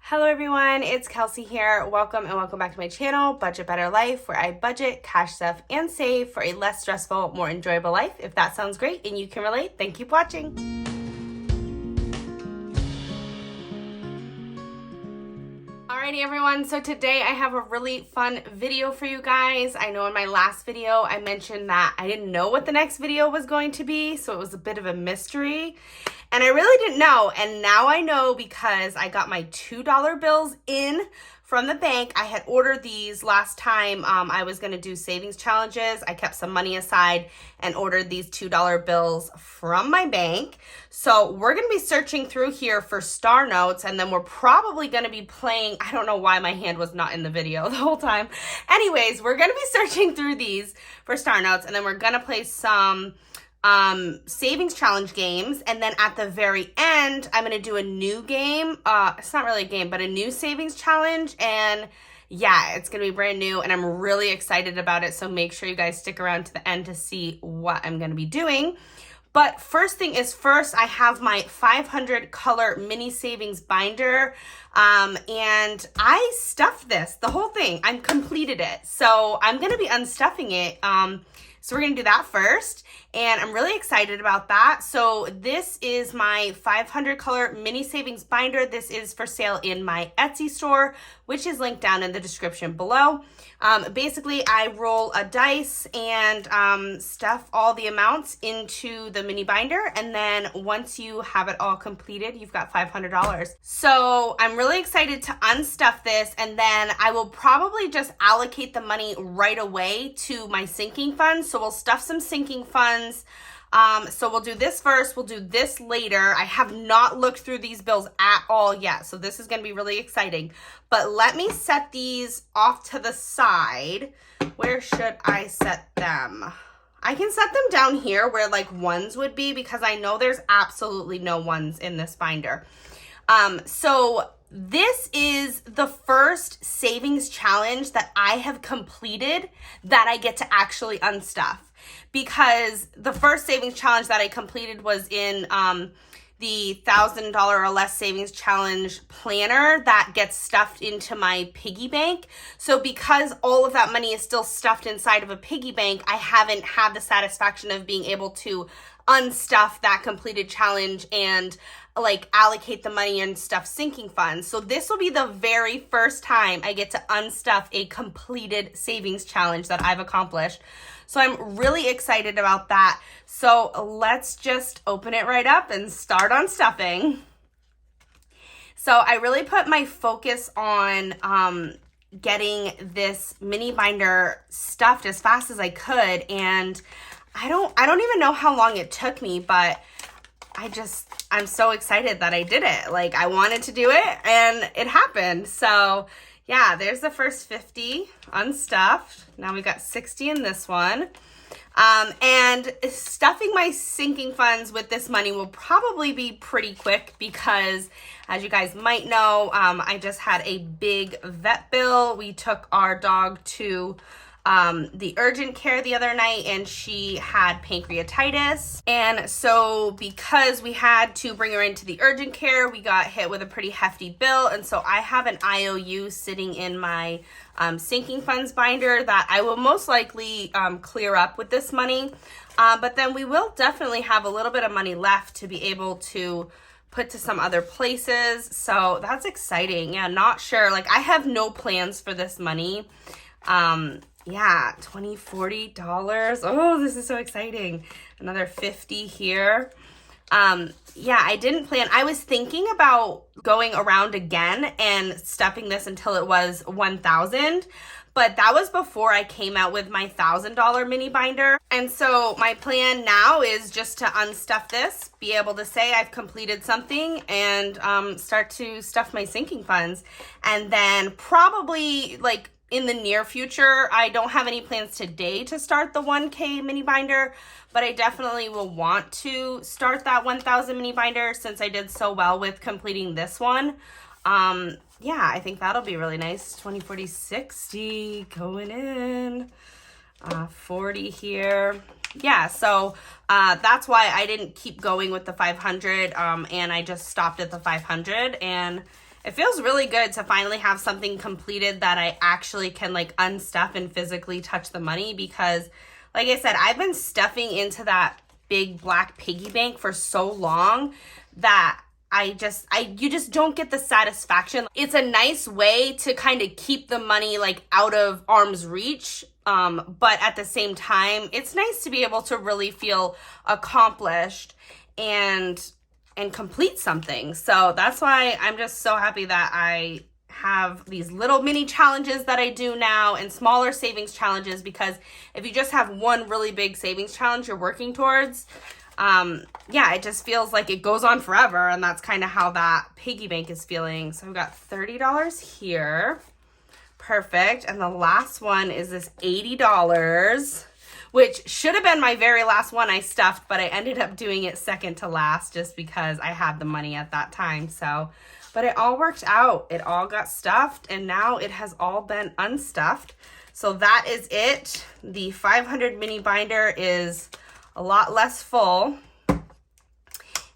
Hello everyone, it's Kelsey here. Welcome back to my channel, Budget Better Life, where I budget, cash stuff, and save for a less stressful, more enjoyable life. If that sounds great and you can relate, then keep watching. Alrighty everyone, so today I have a really fun video for you guys. I know in my last video I mentioned that I didn't know what the next video was going to be, so it was a bit of a mystery. And I really didn't know, and now I know because I got my $2 bills in from the bank. I had ordered these last time I was going to do savings challenges. I kept some money aside and ordered these $2 bills from my bank. So we're going to be searching through here for star notes, and then we're probably going to be playing, I don't know why my hand was not in the video the whole time. Anyways, we're going to be searching through these for star notes, and then we're going to play some savings challenge games, and then at the very end I'm gonna do a new game. It's not really a game, but a new savings challenge, and yeah, it's gonna be brand new and I'm really excited about it, so make sure you guys stick around to the end to see what I'm gonna be doing. But first thing is first, I have my 500 color mini savings binder, and I stuffed this, the whole thing. I completed it, so I'm gonna be unstuffing it. So we're gonna do that first, and I'm really excited about that. So this is my 500 color mini savings binder. This is for sale in my Etsy store, which is linked down in the description below. Basically, I roll a dice and stuff all the amounts into the mini binder, and then once you have it all completed, you've got $500. So I'm really excited to unstuff this, and then I will probably just allocate the money right away to my sinking funds. So we'll stuff some sinking funds. So we'll do this first, we'll do this later. I have not looked through these bills at all yet, so this is going to be really exciting. But let me set these off to the side. Where should I set them? I can set them down here where like ones would be, because I know there's absolutely no ones in this binder. So this is the first savings challenge that I have completed that I get to actually unstuff, because the first savings challenge that I completed was in the $1,000 or less savings challenge planner that gets stuffed into my piggy bank. So because all of that money is still stuffed inside of a piggy bank, I haven't had the satisfaction of being able to unstuff that completed challenge and like allocate the money and stuff sinking funds. So this will be the very first time I get to unstuff a completed savings challenge that I've accomplished. So I'm really excited about that. So let's just open it right up and start unstuffing. So I really put my focus on getting this mini binder stuffed as fast as I could, and I don't even know how long it took me, but I'm so excited that I did it. Like, I wanted to do it and it happened. So yeah, there's the first 50 unstuffed. Now we got 60 in this one. And stuffing my sinking funds with this money will probably be pretty quick, because as you guys might know, I just had a big vet bill. We took our dog to the urgent care the other night, and she had pancreatitis. And so because we had to bring her into the urgent care, we got hit with a pretty hefty bill. And so I have an IOU sitting in my sinking funds binder that I will most likely clear up with this money. But then we will definitely have a little bit of money left to be able to put to some other places. So that's exciting. Yeah, not sure. Like, I have no plans for this money. Yeah, $20, $40. Oh, this is so exciting. Another 50 here. Yeah, I didn't plan. I was thinking about going around again and stuffing this until it was 1,000, but that was before I came out with my $1,000 mini binder. And so my plan now is just to unstuff this, be able to say I've completed something, and start to stuff my sinking funds. And then probably like in the near future, I don't have any plans today to start the 1K mini binder, but I definitely will want to start that 1,000 mini binder since I did so well with completing this one. Yeah, I think that'll be really nice. 20, 40, 60 going in. 40 here. Yeah, so that's why I didn't keep going with the 500, and I just stopped at the 500, and it feels really good to finally have something completed that I actually can like unstuff and physically touch the money, because like I said, I've been stuffing into that big black piggy bank for so long that you just don't get the satisfaction. It's a nice way to kind of keep the money like out of arm's reach. But at the same time, it's nice to be able to really feel accomplished and complete something. So that's why I'm just so happy that I have these little mini challenges that I do now and smaller savings challenges, because if you just have one really big savings challenge you're working towards, yeah, it just feels like it goes on forever, and that's kind of how that piggy bank is feeling. So I've got $30 here. Perfect. And the last one is this $80, which should have been my very last one I stuffed, but I ended up doing it second to last just because I had the money at that time. So, but it all worked out. It all got stuffed, and now it has all been unstuffed. So that is it. The 500 mini binder is a lot less full,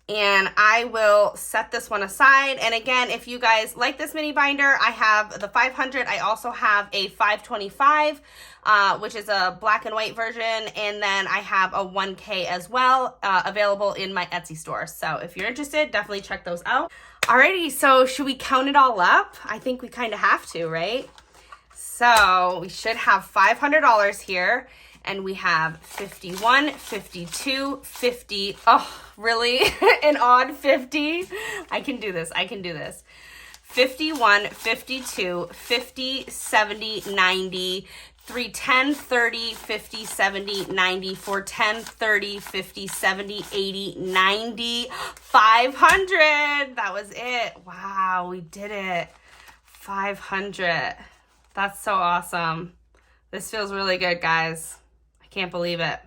and I will set this one aside. And again, if you guys like this mini binder, I have the 500. I also have a 525, which is a black and white version, and then I have a 1K as well, available in my Etsy store. So if you're interested, definitely check those out. Alrighty, so should we count it all up? I think we kind of have to, right? So we should have $500 here. And we have 51, 52, 50. Oh, really? An odd 50? I can do this. I can do this. 51, 52, 50, 70, 90, 3, 10, 30, 50, 70, 90, 4, 10, 30, 50, 70, 80, 90, 500. That was it. Wow, we did it. 500. That's so awesome. This feels really good, guys. Can't believe it.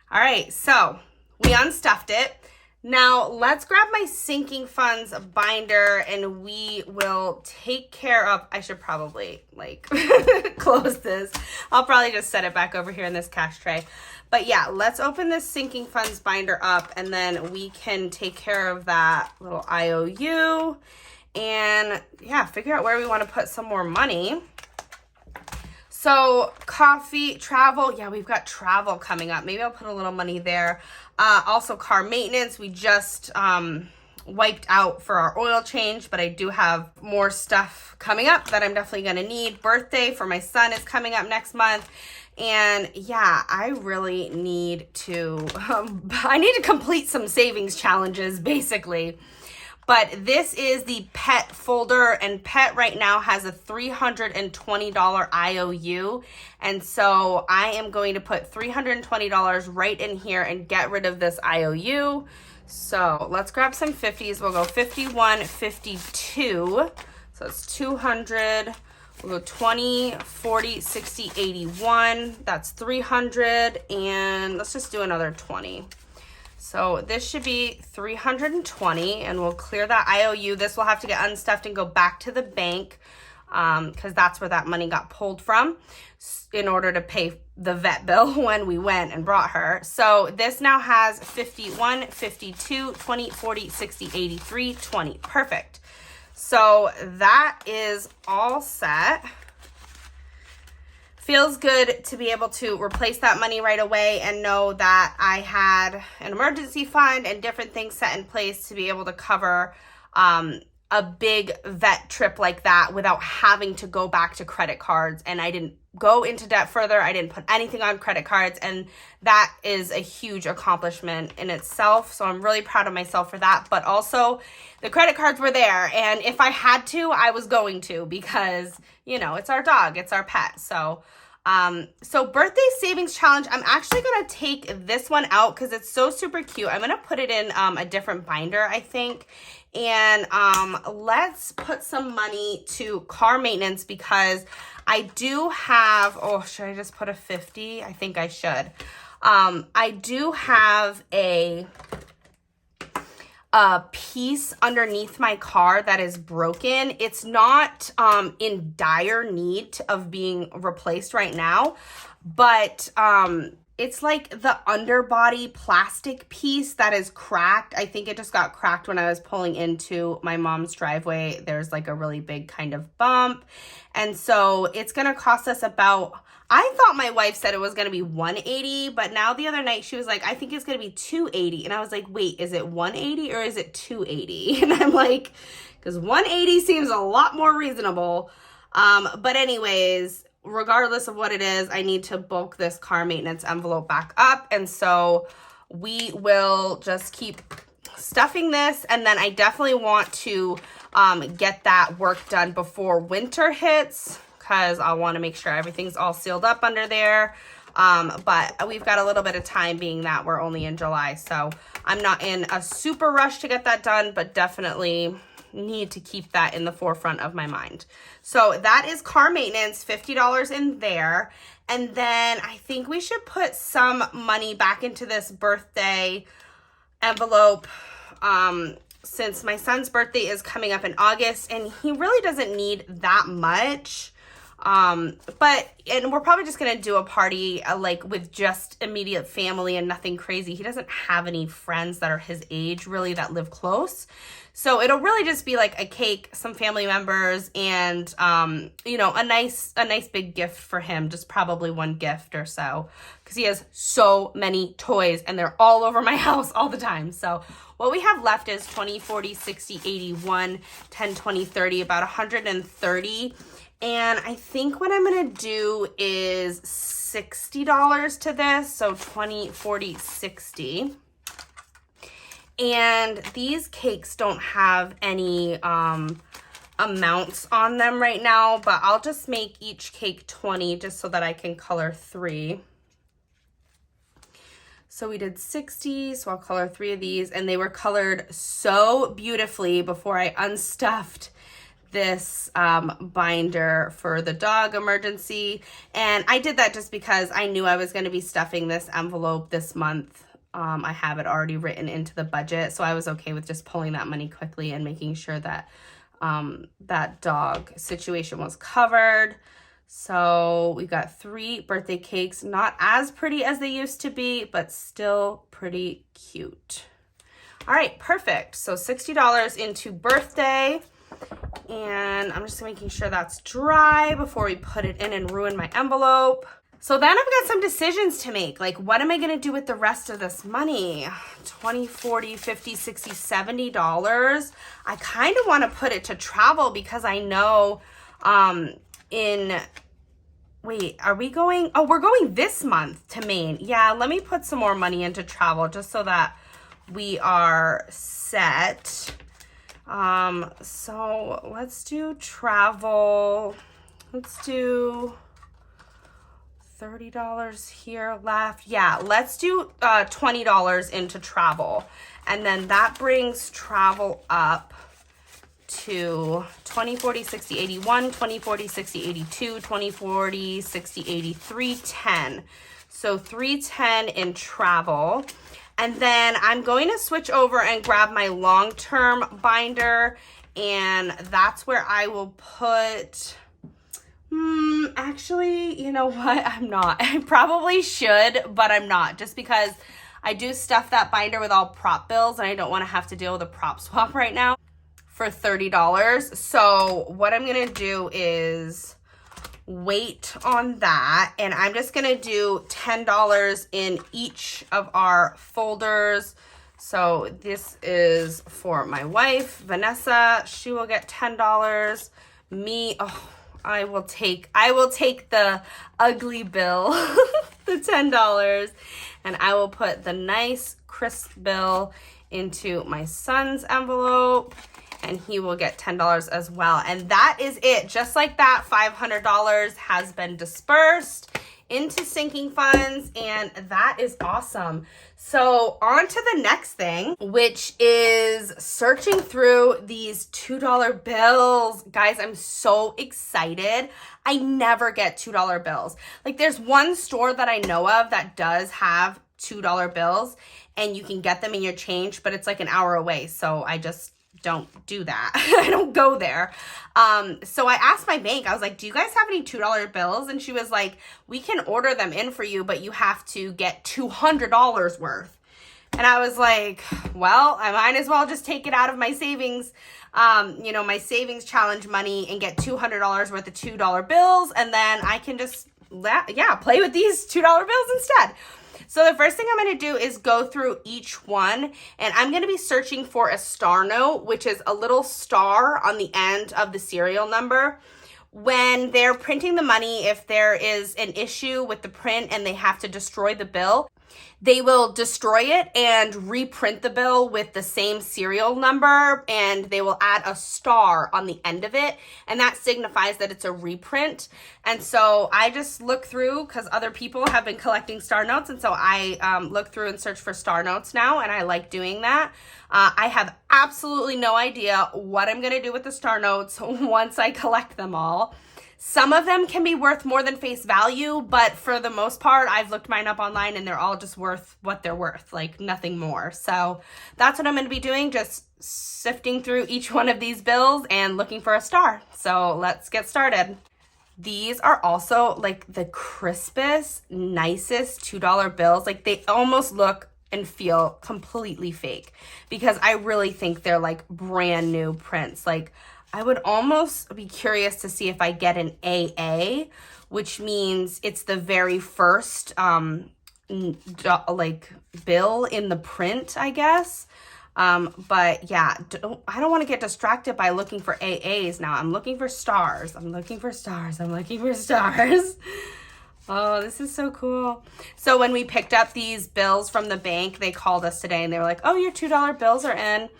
All right, so we unstuffed it. Now let's grab my sinking funds binder and we will take care of, I should probably like close this. I'll probably just set it back over here in this cash tray. But yeah, let's open this sinking funds binder up, and then we can take care of that little IOU and yeah, figure out where we want to put some more money. So coffee, travel, yeah, we've got travel coming up. Maybe I'll put a little money there. Also car maintenance, we just wiped out for our oil change, but I do have more stuff coming up that I'm definitely gonna need. Birthday for my son is coming up next month. And yeah, I really need to, I need to complete some savings challenges basically. But this is the pet folder, and pet right now has a $320 IOU. And so I am going to put $320 right in here and get rid of this IOU. So let's grab some 50s. We'll go 51, 52. So it's 200. We'll go 20, 40, 60, 81. That's 300. And let's just do another 20. So this should be 320, and we'll clear that IOU. This will have to get unstuffed and go back to the bank because that's where that money got pulled from in order to pay the vet bill when we went and brought her. So this now has 51, 52, 20, 40, 60, 83, 20. Perfect. So that is all set. Feels good to be able to replace that money right away and know that I had an emergency fund and different things set in place to be able to cover a big vet trip like that without having to go back to credit cards. And I didn't go into debt further. I didn't put anything on credit cards, and that is a huge accomplishment in itself. So I'm really proud of myself for that. But also the credit cards were there, and if I had to, I was going to, because you know, it's our dog, it's our pet. So so birthday savings challenge, I'm actually going to take this one out because it's so super cute. I'm going to put it in a different binder, I think. And let's put some money to car maintenance, because I do have, oh, should I just put a 50? I think I should. I do have a piece underneath my car that is broken. It's not in dire need of being replaced right now, but it's like the underbody plastic piece that is cracked. I think it just got cracked when I was pulling into my mom's driveway. There's like a really big kind of bump. And so it's gonna cost us about, I thought my wife said it was gonna be $180, but now the other night she was like, I think it's gonna be $280. And I was like, wait, is it $180 or is it $280? And I'm like, because $180 seems a lot more reasonable. But anyways, regardless of what it is, I need to bulk this car maintenance envelope back up. And so we will just keep stuffing this. And then I definitely want to get that work done before winter hits, because I want to make sure everything's all sealed up under there. But we've got a little bit of time, being that we're only in July. So I'm not in a super rush to get that done, but definitely need to keep that in the forefront of my mind. So that is car maintenance, $50 in there. And then I think we should put some money back into this birthday envelope, since my son's birthday is coming up in August and he really doesn't need that much. And we're probably just gonna do a party like with just immediate family and nothing crazy. He doesn't have any friends that are his age really that live close. So it'll really just be like a cake, some family members, and you know, a nice big gift for him, just probably one gift or so, because he has so many toys and they're all over my house all the time. So what we have left is 20, 40, 60, 80, 1, 10, 20, 30, about 130. And I think what I'm gonna do is $60 to this, so 20, 40, 60. And these cakes don't have any amounts on them right now, but I'll just make each cake 20 just so that I can color 3. So we did 60, so I'll color 3 of these, and they were colored so beautifully before I unstuffed this binder for the dog emergency. And I did that just because I knew I was going to be stuffing this envelope this month. I have it already written into the budget, so I was okay with just pulling that money quickly and making sure that that dog situation was covered. So we got 3 birthday cakes, not as pretty as they used to be, but still pretty cute. All right, perfect. So $60 into birthday. And I'm just making sure that's dry before we put it in and ruin my envelope. So then I've got some decisions to make. Like, what am I going to do with the rest of this money? 20, 40, 50, 60, $70. I kind of want to put it to travel because I know wait, are we going? Oh, we're going this month to Maine. Yeah, let me put some more money into travel just so that we are set. So let's do travel. Let's do $30 here left. Yeah, let's do $20 into travel. And then that brings travel up to 20, 40, 60, 81, 20, 40, 60, 82, 20, 40, 60, 83, 10. So 310 in travel. And then I'm going to switch over and grab my long-term binder, and that's where I will put, actually, you know what? I'm not. I probably should, but I'm not, just because I do stuff that binder with all prop bills, and I don't want to have to deal with a prop swap right now for $30. So what I'm going to do is wait on that, and I'm just gonna do $10 in each of our folders. So this is for my wife, Vanessa. She will get $10. Me, oh, I will take the ugly bill, the $10, and I will put the nice crisp bill into my son's envelope, and he will get $10 as well. And that is it. Just like that, $500 has been dispersed into sinking funds, and that is awesome. So on to the next thing, which is searching through these $2 bills. Guys, I'm so excited. I never get $2 bills. Like, there's one store that I know of that does have $2 bills, and you can get them in your change, but it's like an hour away. So I just don't do that. I don't go there. So I asked my bank, I was like, do you guys have any $2 bills? And she was like, we can order them in for you, but you have to get $200 worth. And I was like, well, I might as well just take it out of my savings, you know, my savings challenge money and get $200 worth of $2 bills. And then I can just, play with these $2 bills instead. So the first thing I'm going to do is go through each one, and I'm going to be searching for a star note, which is a little star on the end of the serial number. When they're printing the money, if there is an issue with the print and they have to destroy the bill, they will destroy it and reprint the bill with the same serial number, and they will add a star on the end of it, and that signifies that it's a reprint. And so I just look through, because other people have been collecting star notes, and so I look through and search for star notes now, and I like doing that. I have absolutely no idea what I'm going to do with the star notes once I collect them all. Some of them can be worth more than face value, but for the most part, I've looked mine up online and they're all just worth what they're worth, like nothing more. So that's what I'm going to be doing, just sifting through each one of these bills and looking for a star. So let's get started. These are also like the crispest, nicest $2 bills. Like they almost look and feel completely fake because I really think they're like brand new prints. Like I would almost be curious to see if I get an AA, which means it's the very first like bill in the print, I guess. But yeah, I don't want to get distracted by looking for AAs now. I'm looking for stars. I'm looking for stars. I'm looking for stars. Oh, this is so cool. So when we picked up these bills from the bank, they called us today and they were like, oh, your $2 bills are in.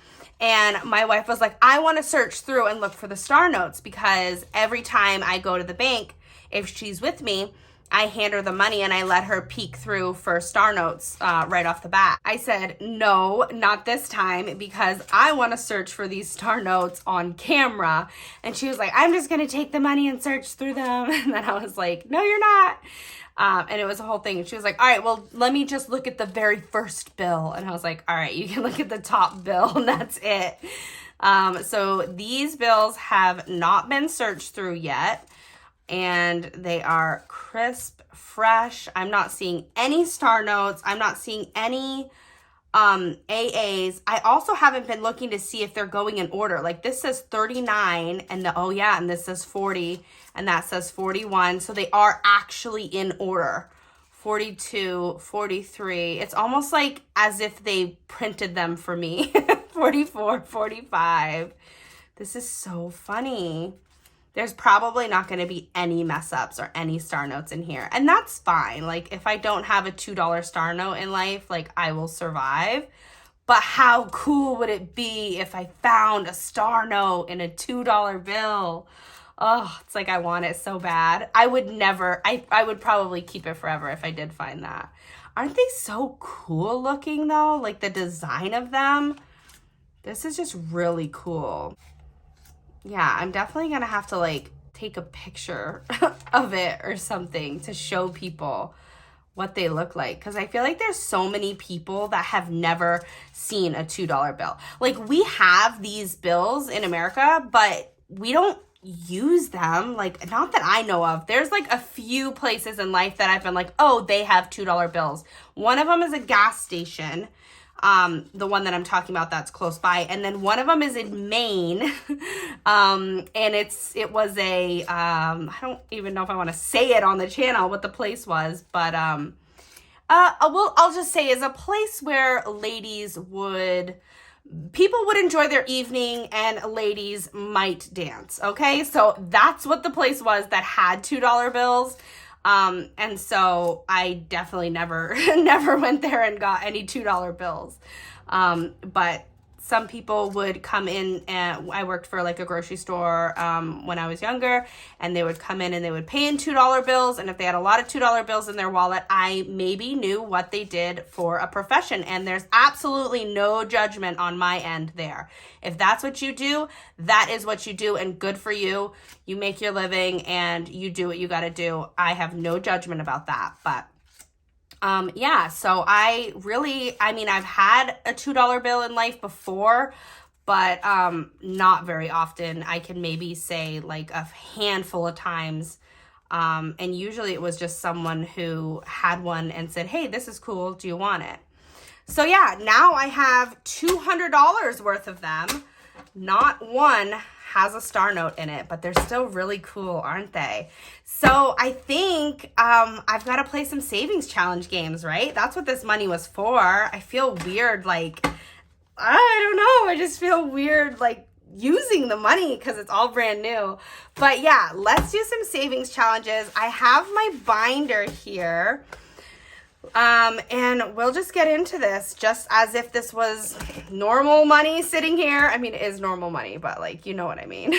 And my wife was like, I want to search through and look for the star notes, because every time I go to the bank, if she's with me, I hand her the money and I let her peek through for star notes right off the bat. I said, no, not this time, because I want to search for these star notes on camera. And she was like, I'm just going to take the money and search through them. And then I was like, no, you're not. And it was a whole thing. And she was like, all right, well, let me just look at the very first bill. And I was like, all right, you can look at the top bill and that's it. So these bills have not been searched through yet. And they are crisp, fresh. I'm not seeing any star notes. I'm not seeing any AAs. I also haven't been looking to see if they're going in order. Like this says 39 and and this says 40 and that says 41. So they are actually in order. 42, 43. It's almost like as if they printed them for me. 44, 45. This is so funny. There's probably not going to be any mess ups or any star notes in here. And that's fine. Like if I don't have a $2 star note in life, like I will survive. But how cool would it be if I found a star note in a $2 bill? Oh, it's like I want it so bad. I would never, I would probably keep it forever if I did find that. Aren't they so cool looking though? Like the design of them. This is just really cool. Yeah, I'm definitely going to have to like take a picture of it or something to show people what they look like. Because I feel like there's so many people that have never seen a $2 bill. Like we have these bills in America, but we don't use them. Like not that I know of. There's like a few places in life that I've been like, oh, they have $2 bills. One of them is a gas station. The one that I'm talking about that's close by. And then one of them is in Maine. And it was a, I don't even know if I want to say it on the channel what the place was, but, I'll just say is a place where people would enjoy their evening and ladies might dance. Okay. So that's what the place was that had $2 bills. And so I definitely never went there and got any $2 bills. But some people would come in, and I worked for like a grocery store when I was younger, and they would come in and they would pay in $2 bills. And if they had a lot of $2 bills in their wallet, I maybe knew what they did for a profession. And there's absolutely no judgment on my end there. If that's what you do, that is what you do, and good for you. You make your living and you do what you got to do. I have no judgment about that. But yeah, so I've had a $2 bill in life before, but not very often. I can maybe say like a handful of times. And usually it was just someone who had one and said, hey, this is cool. Do you want it? So yeah, now I have $200 worth of them. Not one has a star note in it, but they're still really cool, aren't they? So I think I've got to play some savings challenge games, right? That's what this money was for. I feel weird, like, I don't know. I just feel weird, like, using the money because it's all brand new. But yeah, let's do some savings challenges. I have my binder here. And we'll just get into this just as if this was normal money sitting here. I mean, it is normal money, but like, you know what I mean.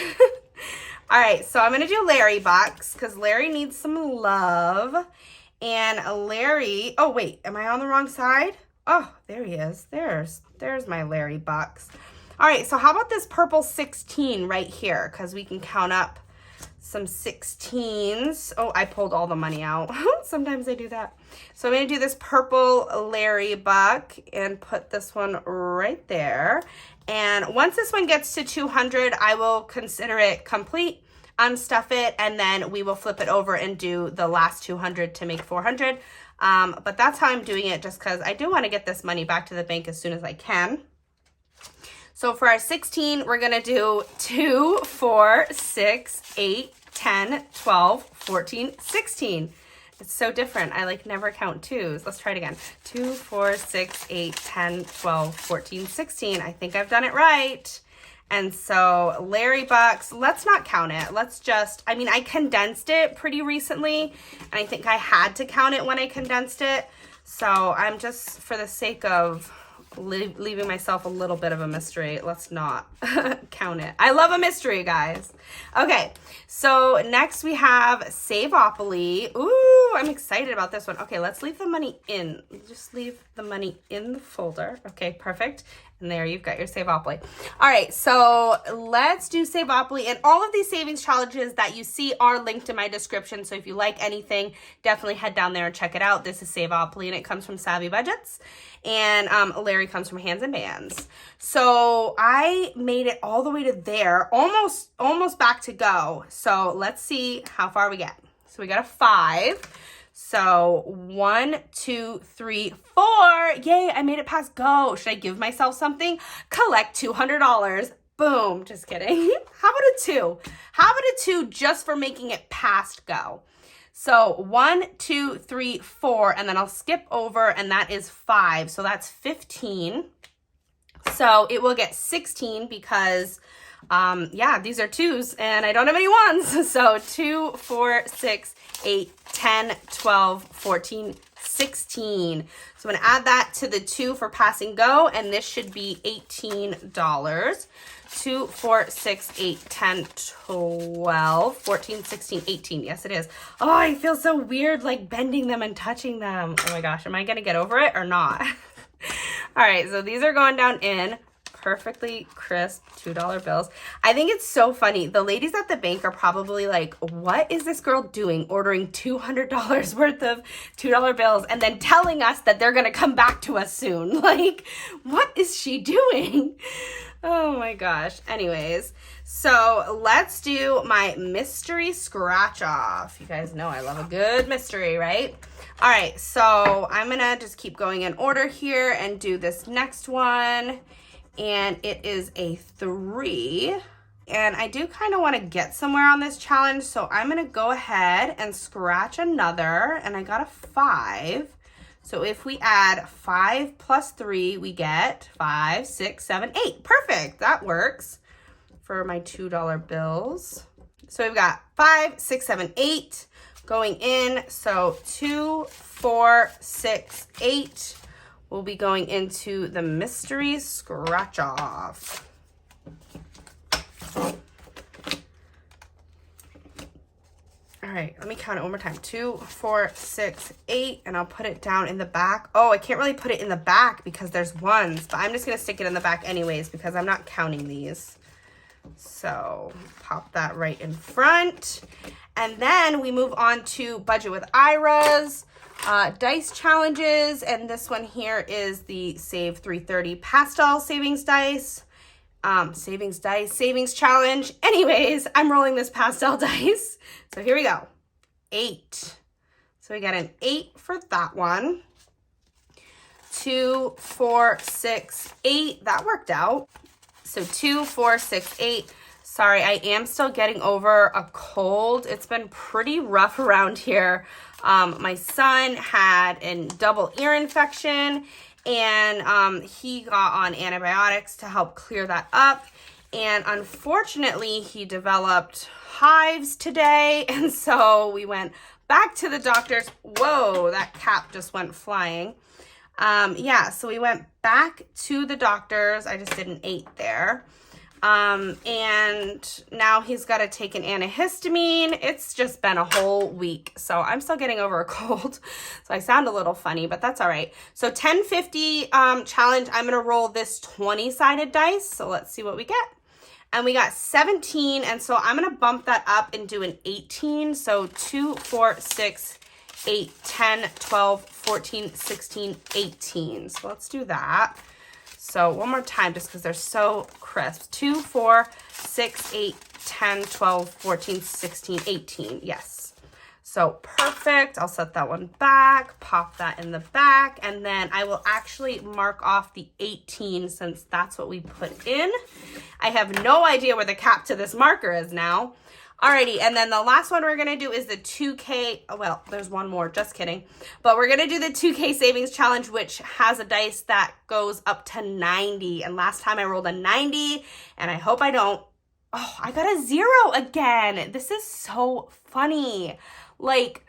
All right, so I'm going to do Larry bucks because Larry needs some love. And Larry, oh wait, am I on the wrong side? Oh, there he is. There's my Larry bucks. All right, so how about this purple 16 right here? Because we can count up some 16s. Oh, I pulled all the money out. Sometimes I do that. So I'm going to do this purple Larry buck and put this one right there. And once this one gets to 200, I will consider it complete, unstuff it, and then we will flip it over and do the last 200 to make 400. But that's how I'm doing it, just because I do want to get this money back to the bank as soon as I can. So for our 16, we're going to do 2, 4, 6, 8, 10, 12, 14, 16. It's so different. I like never count twos. Let's try it again. 2, 4, 6, 8, 10, 12, 14, 16. I think I've done it right. And so Larry bucks, let's not count it. Let's just, I mean, I condensed it pretty recently, and I think I had to count it when I condensed it. So I'm just, for the sake of leaving myself a little bit of a mystery, let's not count it. I love a mystery, guys. Okay, so next we have Saveopoly. Ooh, I'm excited about this one. Okay, let's leave the money in. Just leave the money in the folder. Okay, perfect. And there you've got your Saveopoly. All right, so let's do Saveopoly. And all of these savings challenges that you see are linked in my description. So if you like anything, definitely head down there and check it out. This is Saveopoly, and it comes from DaisyBudgets. And Larry comes from Hands and Bands. So I made it all the way to there, almost back to go. So let's see how far we get. So we got a 5. So 1, 2, 3, 4. Yay, I made it past go. Should I give myself something? Collect $200. Boom. Just kidding. How about a 2? How about a 2 just for making it past go? So 1, 2, 3, 4, and then I'll skip over, and that is 5. So that's 15. So it will get 16 because, yeah, these are 2s and I don't have any 1s. So 2, 4, 6, 8, 10, 12, 14, 16. So I'm going to add that to the 2 for passing go, and this should be $18. 2, 4, 6, 8, 10, 12, 14, 16, 18. Yes, it is. Oh, I feel so weird like bending them and touching them. Oh my gosh, am I going to get over it or not? All right, so these are going down in perfectly crisp $2 bills. I think it's so funny. The ladies at the bank are probably like, what is this girl doing ordering $200 worth of $2 bills and then telling us that they're going to come back to us soon? Like, what is she doing? Oh my gosh. Anyways, so let's do my mystery scratch off. You guys know I love a good mystery, right? All right, so I'm gonna just keep going in order here and do this next one. And it is a 3. And I do kind of want to get somewhere on this challenge, so I'm gonna go ahead and scratch another, and I got a 5. So if we add 5 plus 3, we get 5, 6, 7, 8. Perfect, that works for my $2 bills. So we've got 5, 6, 7, 8 going in. So 2, 4, 6, 8 will be going into the mystery scratch off. All right, let me count it one more time. 2, 4, 6, 8, and I'll put it down in the back. Oh, I can't really put it in the back because there's 1s, but I'm just gonna stick it in the back anyways because I'm not counting these. So pop that right in front. And then we move on to Budget with Ira's dice challenges. And this one here is the Save 330 Pastel Savings Dice. savings dice, savings challenge. Anyways, I'm rolling this pastel dice. So here we go. 8. So we got an 8 for that one. 2, 4, 6, 8. That worked out. So 2, 4, 6, 8. Sorry, I am still getting over a cold. It's been pretty rough around here. My son had a double ear infection, and he got on antibiotics to help clear that up. And unfortunately, he developed hives today, and so we went back to the doctor's. Whoa, that cap just went flying. Yeah, so we went back to the doctor's. I just did an 8 there. And now he's got to take an antihistamine. It's just been a whole week. So I'm still getting over a cold. So I sound a little funny, but that's all right. So 1050 challenge, I'm going to roll this 20-sided dice. So let's see what we get. And we got 17. And so I'm going to bump that up and do an 18. So 2, 4, 6, 8, 10, 12, 14, 16, 18. So let's do that. So one more time, just because they're so crisp. 2, 4, 6, 8, 10, 12, 14, 16, 18. Yes. So perfect. I'll set that one back, pop that in the back, and then I will actually mark off the 18 since that's what we put in. I have no idea where the cap to this marker is now. Alrighty, and then the last one we're going to do is the 2K, oh, well, there's one more, just kidding. But we're going to do the 2K savings challenge, which has a dice that goes up to 90. And last time I rolled a 90, and I hope I don't, oh, I got a 0 again. This is so funny. Like,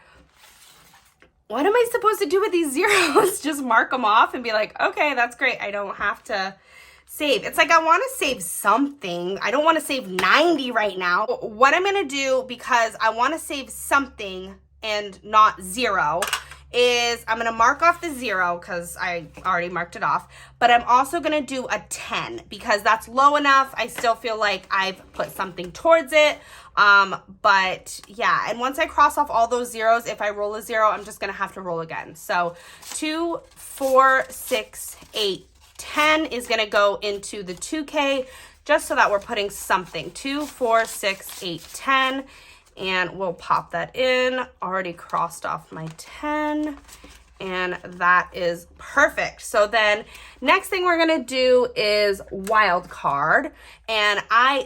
what am I supposed to do with these zeros? Just mark them off and be like, okay, that's great. I don't have to save. It's like I want to save something. I don't want to save 90 right now. What I'm going to do, because I want to save something and not 0, is I'm going to mark off the 0 because I already marked it off. But I'm also going to do a 10 because that's low enough. I still feel like I've put something towards it. But yeah, and once I cross off all those zeros, if I roll a 0, I'm just going to have to roll again. So 2, 4, 6, 8, 10 is going to go into the 2K just so that we're putting something. 2, 4, 6, 8, 10. And we'll pop that in. Already crossed off my 10. And that is perfect. So then next thing we're going to do is wild card. And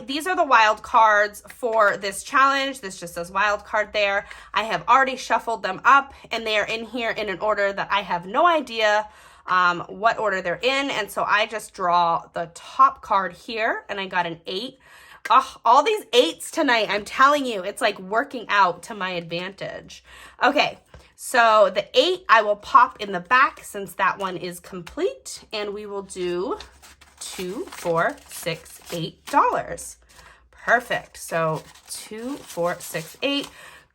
these are the wild cards for this challenge. This just says wild card there. I have already shuffled them up and they are in here in an order that I have no idea what order they're in. And so I just draw the top card here and I got an 8. Oh, all these 8s tonight, I'm telling you, it's like working out to my advantage. Okay, so the 8 I will pop in the back since that one is complete, and we will do $2, $4, $6, $8. Perfect. So 2, 4, 6, 8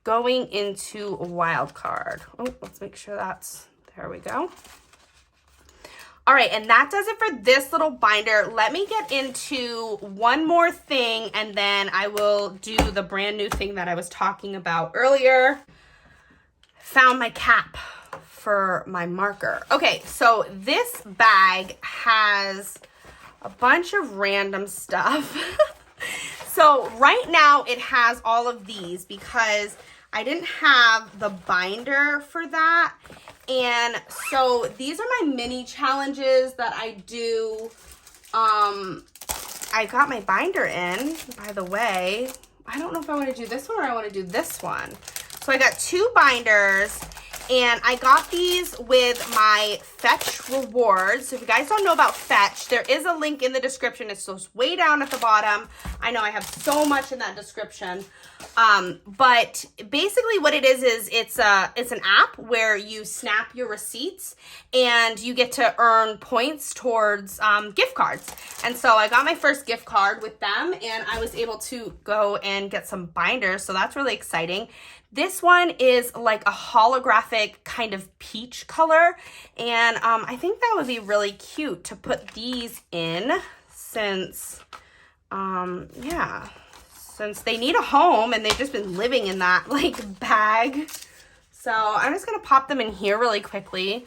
going into wild card. Oh, let's make sure that's, there we go. All right, and that does it for this little binder. Let me get into one more thing, and then I will do the brand new thing that I was talking about earlier. Found my cap for my marker. Okay, so this bag has a bunch of random stuff. So right now it has all of these because I didn't have the binder for that. And so these are my mini challenges that I do. I got my binder in, by the way. I don't know if I want to do this one or I want to do this one. So I got 2 binders, and I got these with my Fetch rewards. So if you guys don't know about Fetch, there is a link in the description. It's just way down at the bottom. I know I have so much in that description. But basically what it is it's an app where you snap your receipts and you get to earn points towards gift cards. And so I got my first gift card with them, and I was able to go and get some binders. So that's really exciting. This one is like a holographic kind of peach color, and I think that would be really cute to put these in since, yeah, since they need a home and they've just been living in that like bag. So I'm just gonna pop them in here really quickly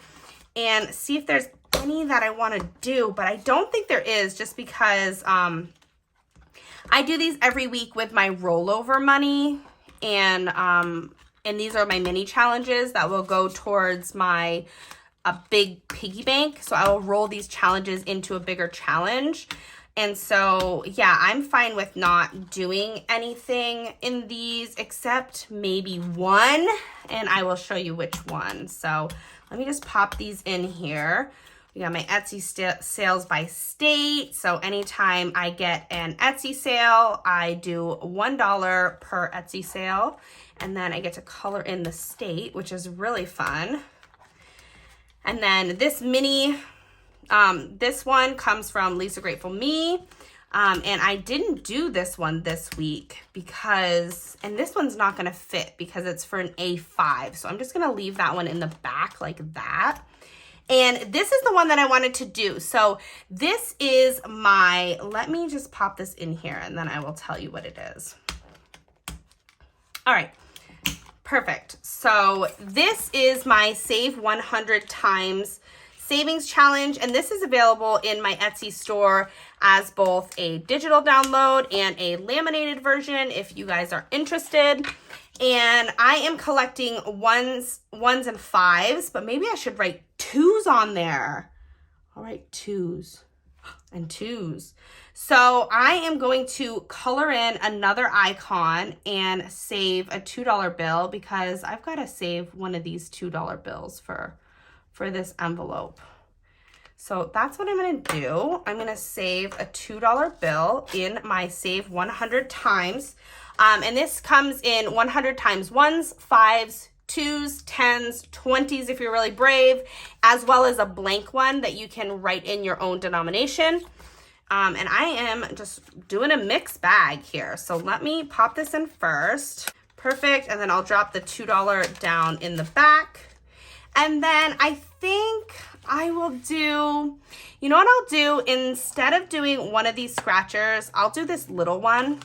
and see if there's any that I want to do, but I don't think there is, just because I do these every week with my rollover money, and these are my mini challenges that will go towards my big piggy bank. So I will roll these challenges into a bigger challenge. And so, yeah, I'm fine with not doing anything in these except maybe one, and I will show you which one. So let me just pop these in here. We got my Etsy sales by state. So anytime I get an Etsy sale, I do $1 per Etsy sale. And then I get to color in the state, which is really fun. And then this mini, this one comes from Lisa Grateful Me. And I didn't do this one this week because, and this one's not gonna fit because it's for an A5. So I'm just gonna leave that one in the back like that. And this is the one that I wanted to do. So this is my, let me just pop this in here and then I will tell you what it is. All right, perfect. So this is my Save 100 Times Savings Challenge, and this is available in my Etsy store as both a digital download and a laminated version if you guys are interested. And I am collecting ones and fives, but maybe I should write twos on there. I'll write twos and twos. So I am going to color in another icon and save a $2 bill because I've got to save one of these $2 bills for this envelope. So that's what I'm going to do. I'm going to save a $2 bill in my Save 100 Times. And this comes in 100 times ones, fives, twos, 10s, 20s if you're really brave, as well as a blank one that you can write in your own denomination. And I am just doing a mixed bag here. So let me pop this in first. Perfect. And then I'll drop the $2 down in the back. And then I think I will do, you know what I'll do? Instead of doing one of these scratchers, I'll do this little one.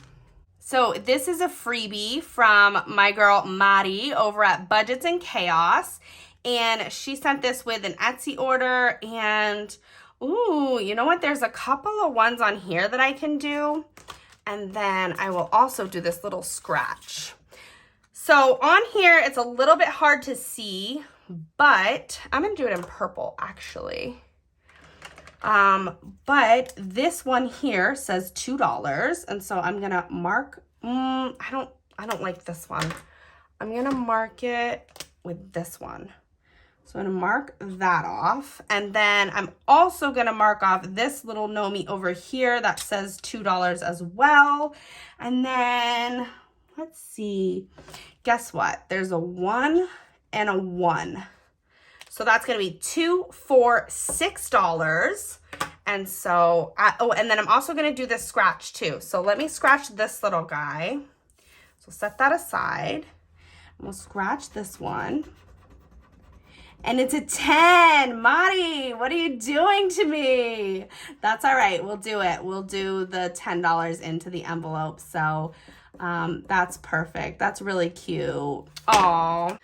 So this is a freebie from my girl Mari over at Budgets and Chaos. And she sent this with an Etsy order. And ooh, you know what? There's a couple of ones on here that I can do. And then I will also do this little scratch. So on here, it's a little bit hard to see, but I'm gonna do it in purple actually. But this one here says $2, and so I'm gonna mark, I don't like this one. I'm gonna mark it with this one. So I'm gonna mark that off, and then I'm also gonna mark off this little Nomi over here that says $2 as well. And then, let's see, guess what? There's a 1 and a 1. So that's gonna be $2 for $6. And so, oh, and then I'm also gonna do this scratch too. So let me scratch this little guy. So set that aside. And we'll scratch this one. And it's a 10. Mari, what are you doing to me? That's all right, we'll do it. We'll do the $10 into the envelope. So that's perfect. That's really cute. Aw.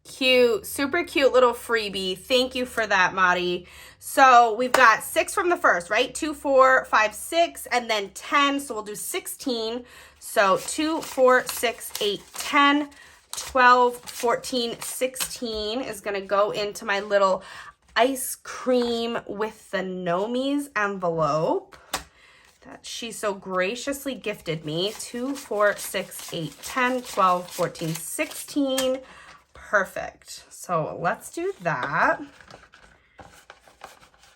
Cute, super cute little freebie. Thank you for that, Mari. So we've got 6 from the first, right? 2, 4, 5, 6, and then 10. So we'll do 16. So 2, 4, 6, 8, 10, 12, 14, 16 is going to go into my little ice cream with the Nomis envelope that she so graciously gifted me. 2, 4, 6, 8, 10, 12, 14, 16. Perfect. So let's do that.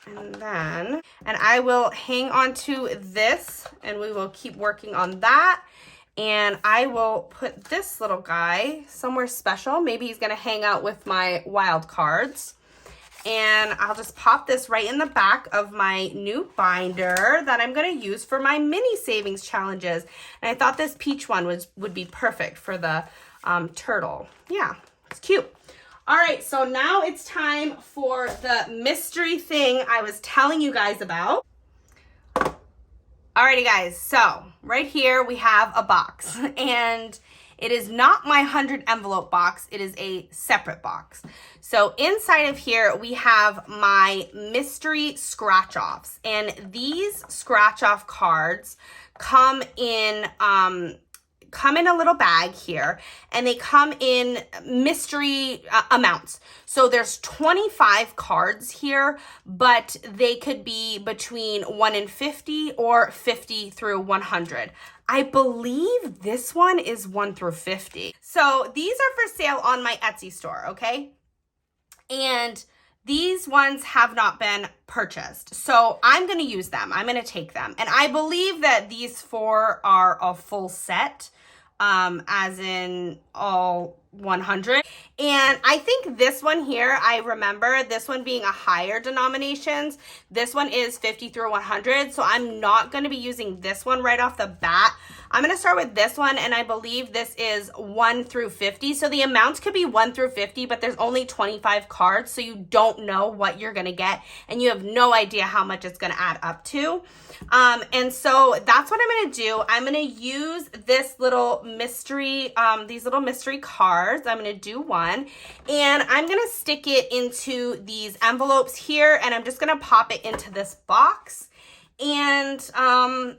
And then, and I will hang on to this and we will keep working on that. And I will put this little guy somewhere special. Maybe he's gonna hang out with my wild cards. And I'll just pop this right in the back of my new binder that I'm gonna use for my mini savings challenges. And I thought this peach one would be perfect for the turtle. Yeah. It's cute. All right, so now it's time for the mystery thing I was telling you guys about. Alrighty guys, so right here we have a box, and It is not my 100 envelope box. It is a separate box. So inside of here, we have my mystery scratch offs. And these scratch off cards come in a little bag here, and they come in mystery amounts. So there's 25 cards here, but they could be between 1 and 50 or 50 through 100. I believe this one is 1 through 50. So these are for sale on my Etsy store, okay? And these ones have not been purchased. So I'm going to use them. I'm going to take them. And I believe that these 4 are a full set. As in all 100. And I think this one here, I remember this one being a higher denominations. This one is 50 through 100. So I'm not going to be using this one right off the bat. I'm going to start with this one, and I believe this is 1 through 50. So the amounts could be 1 through 50, but there's only 25 cards, so you don't know what you're going to get, and you have no idea how much it's going to add up to. And so that's what I'm going to do. I'm going to use this little mystery, these little mystery cards. I'm going to do one, and I'm going to stick it into these envelopes here, and I'm just going to pop it into this box. And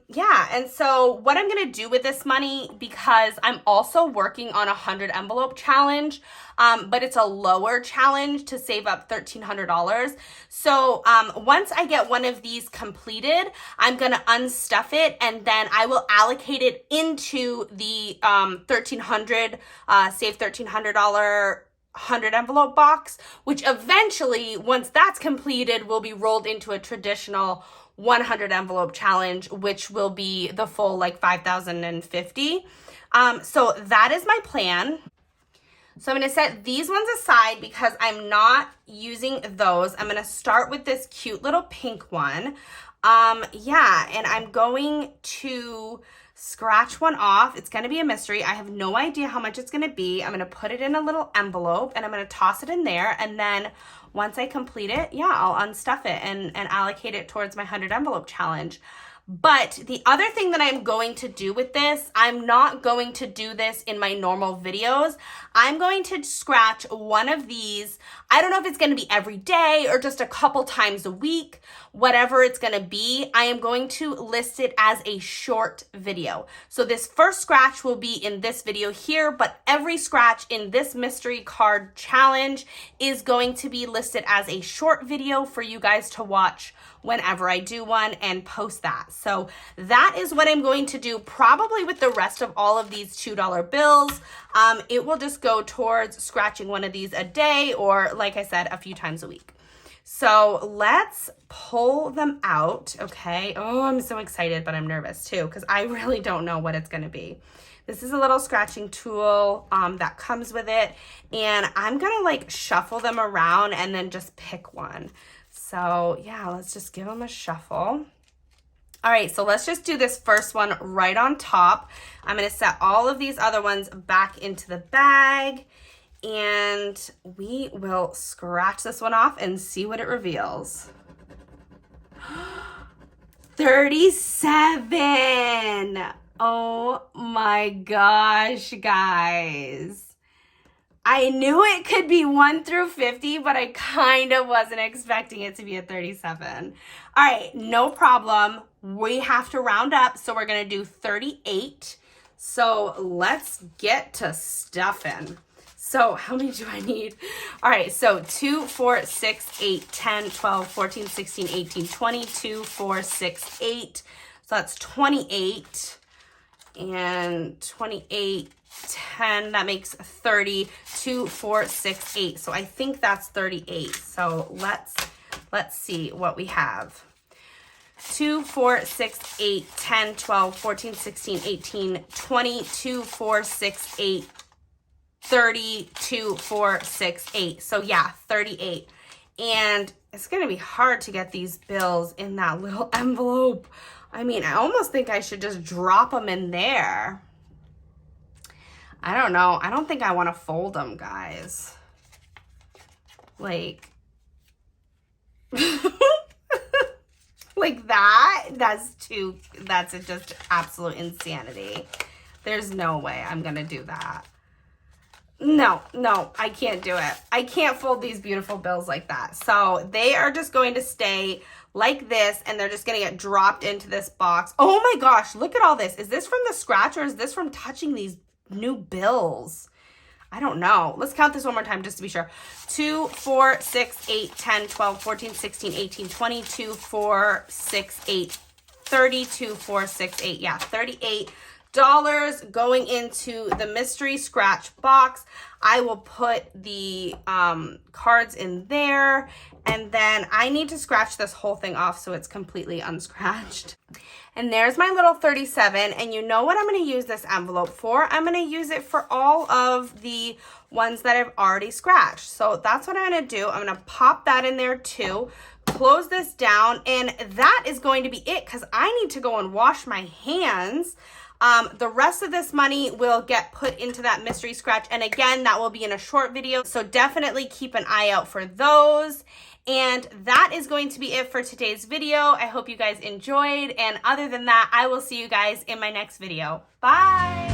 yeah, and so what I'm gonna do with this money, because I'm also working on a 100 envelope challenge, but it's a lower challenge to save up $1,300. So once I get one of these completed, I'm gonna unstuff it, and then I will allocate it into the $1,300 save $1,300 100 envelope box, which eventually, once that's completed, will be rolled into a traditional 100 envelope challenge, which will be the full like 5,050. So that is my plan. So I'm going to set these ones aside because I'm not using those. I'm going to start with this cute little pink one. Yeah, and I'm going to scratch one off. It's going to be a mystery. I have no idea how much it's going to be. I'm going to put it in a little envelope, and I'm going to toss it in there, and then once I complete it, yeah, I'll unstuff it and allocate it towards my 100 envelope challenge. But the other thing that I'm going to do with this, I'm not going to do this in my normal videos. I'm going to scratch one of these. I don't know if it's going to be every day or just a couple times a week, whatever it's going to be. I am going to list it as a short video. So this first scratch will be in this video here, but every scratch in this mystery card challenge is going to be listed as a short video for you guys to watch whenever I do one and post that. So that is what I'm going to do probably with the rest of all of these $2 bills. It will just go towards scratching one of these a day, or like I said, a few times a week. So let's pull them out, okay? Oh, I'm so excited, but I'm nervous too, because I really don't know what it's gonna be. This is a little scratching tool that comes with it, and I'm gonna like shuffle them around and then just pick one. So yeah, let's just give them a shuffle. All right, so let's just do this first one right on top. I'm gonna set all of these other ones back into the bag, and we will scratch this one off and see what it reveals. 37. Oh my gosh, guys. I knew it could be 1 through 50, but I kind of wasn't expecting it to be a 37. All right, no problem. We have to round up, so we're going to do 38. So let's get to stuffing. So how many do I need? All right, so 2, 4, 6, 8, 10, 12, 14, 16, 18, 20, 2, 4, 6, 8. So that's 28. And 28, 10, that makes 30, 2, 4, 6, 8. So I think that's 38. So let's see what we have. 2, 4, 6, 8, 10, 12, 14, 16, 18, 20, 2, 4, 6, 8, 30, 2, 4, 6, 8. So yeah, 38. And it's going to be hard to get these bills in that little envelope. I mean, I almost think I should just drop them in there. I don't know. I don't think I want to fold them, guys. Like, like that? That's just absolute insanity. There's no way I'm gonna do that. No, I can't do it. I can't fold these beautiful bills like that. So they are just going to stay like this, and they're just gonna get dropped into this box. Oh my gosh, look at all this. Is this from the scratch, or is this from touching these new bills? I don't know. Let's count this one more time just to be sure. 2, 4, 6, 8, 10, 12, 14, 16, 18, 22, 4, 6, 8, 32, 4, 6, 8. Yeah, $38 going into the mystery scratch box. I will put the cards in there, and then I need to scratch this whole thing off so it's completely unscratched. And there's my little 37, and you know what I'm going to use this envelope for? I'm going to use it for all of the ones that I've already scratched. So that's what I'm going to do. I'm going to pop that in there too, close this down, and that is going to be it because I need to go and wash my hands. The rest of this money will get put into that mystery scratch, and again, that will be in a short video, so definitely keep an eye out for those. And that is going to be it for today's video. I hope you guys enjoyed, and other than that, I will see you guys in my next video. Bye!